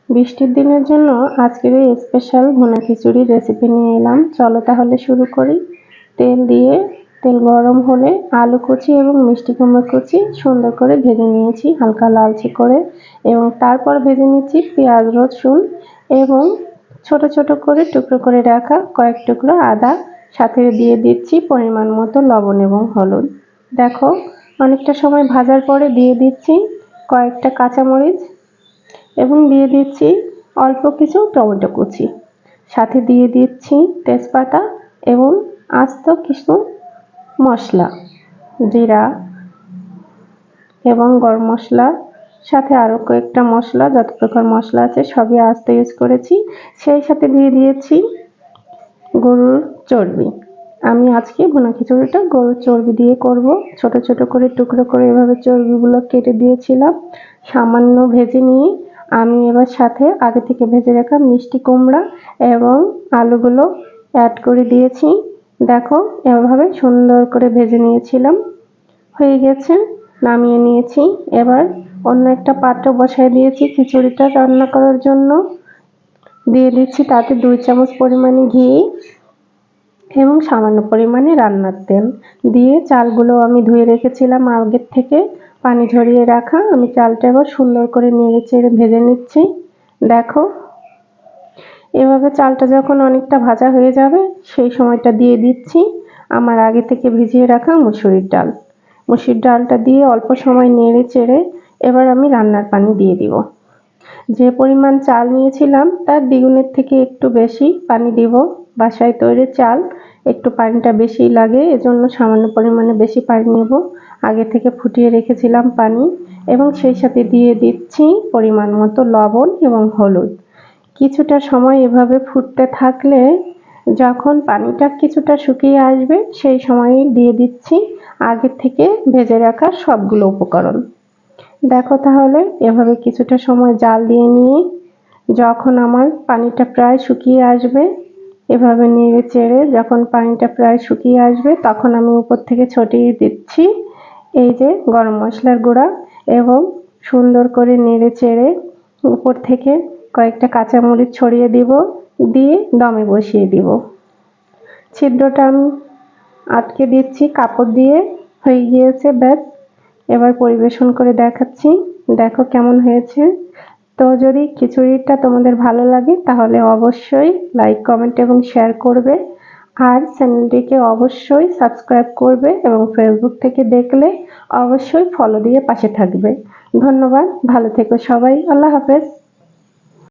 বৃষ্টির দিনের জন্য আজকের এই স্পেশাল ভুনা খিচুড়ির রেসিপি নিয়ে এলাম। চলো তাহলে শুরু করি। তেল গরম হলে আলু কুচি এবং মিষ্টি কুমড়া কুচি সুন্দর করে ভেজে নিয়েছি হালকা লালচে করে, এবং তারপর ভেজে নিচ্ছি পেঁয়াজ রসুন এবং ছোট ছোট করে টুকরো করে রাখা কয়েক টুকরো আদা, সাথে দিয়ে দিচ্ছি পরিমাণ মতো লবণ এবং হলুদ। দেখো, অনেকটা সময় ভাজার পরে দিয়ে দিচ্ছি কয়েকটা কাঁচামরিচ এবং দিয়ে দিচ্ছি অল্প কিছু টমেটো কুচি, সাথে দিয়ে দিচ্ছি তেজপাতা এবং আস্ত কিছু মশলা, জিরা এবং গরম মশলা, সাথে আরও কয়েকটা মশলা, যত প্রকার মশলা আছে সবই আস্ত ইউজ করেছি। সেই সাথে দিয়ে দিয়েছি গরুর চর্বি। আমি আজকে ভুনা খিচুড়িটা গরুর চর্বি দিয়ে করব। ছোট ছোট করে টুকরো করে এভাবে চর্বিগুলো কেটে দিয়েছিলাম। সামান্য ভেজে নিয়ে আমি এবার সাথে আগে থেকে ভেজে রাখা মিষ্টি কুমড়া এবং আলুগুলো অ্যাড করে দিয়েছি। দেখো, এভাবে সুন্দর করে ভেজে নিয়েছিলাম। হয়ে গেছে, নামিয়ে নিয়েছি। এবার অন্য একটা পাত্র বসায় দিয়েছি খিচুড়িটা রান্না করার জন্য। দিয়ে দিচ্ছি তাতে 2 চামচ পরিমাণে ঘি এবং সামান্য পরিমাণে রান্নার তেল দিয়ে চালগুলো আমি ধুয়ে রেখেছিলাম আগের থেকে পানি ঝরিয়ে রাখা। আমি চালটা এবার সুন্দর করে নেড়ে চেড়ে ভেজে নিচ্ছি। দেখো, এভাবে চালটা যখন অনেকটা ভাজা হয়ে যাবে সেই সময়টা দিয়ে দিচ্ছি আমার আগে থেকে ভিজিয়ে রাখা মুসুরির ডাল। মুসুরির ডালটা দিয়ে অল্প সময় নেড়ে চেড়ে এবার আমি রান্নার পানি দিয়ে দিব। যে পরিমাণ চাল নিয়েছিলাম তার দ্বিগুণের থেকে একটু বেশি পানি দিব। বাসায় তৈরি চাল একটু পানিটা বেশি লাগে, এজন্য সামান্য পরিমাণে বেশি পানি নেব। আগে থেকে ফুটিয়ে রেখেছিলাম পানি, এবং সেই সাথে দিয়ে দিচ্ছি পরিমাণ মতো লবণ এবং হলুদ। কিছুটা সময় এভাবে ফুটতে থাকলে যখন পানিটা কিছুটা শুকিয়ে আসবে সেই সময় দিয়ে দিচ্ছি আগে থেকে ভেজে রাখা সবগুলো উপকরণ। দেখো, তাহলে এভাবে কিছুটা সময় জাল দিয়ে নিয়ে যখন আমার পানিটা প্রায় শুকিয়ে আসবে, এভাবে নেড়ে চেড়ে যখন পানিটা প্রায় শুকিয়ে আসবে তখন আমি উপর থেকে ছড়িয়ে দিচ্ছি এই যে গরম মশলার গুঁড়া, এবং সুন্দর করে নেড়ে চেড়ে উপর থেকে কয়েকটা কাঁচামরিচ ছড়িয়ে দিব, দিয়ে দমে বসিয়ে দিব। ছিদ্রটা আমি আটকে দিচ্ছি কাপড় দিয়ে। হয়ে গিয়েছে, ব্যাস। এবার পরিবেশন করে দেখাচ্ছি। দেখো কেমন হয়েছে। তো যদি খিচুড়িটা তোমাদের ভালো লাগে তাহলে অবশ্যই লাইক, কমেন্ট এবং শেয়ার করবে, আর চ্যানেলটিকে অবশ্যই সাবস্ক্রাইব করবে, এবং ফেসবুক থেকে দেখলে অবশ্যই ফলো দিয়ে পাশে থাকবে। ধন্যবাদ, ভালো থেকো সবাই। আল্লাহ হাফেজ।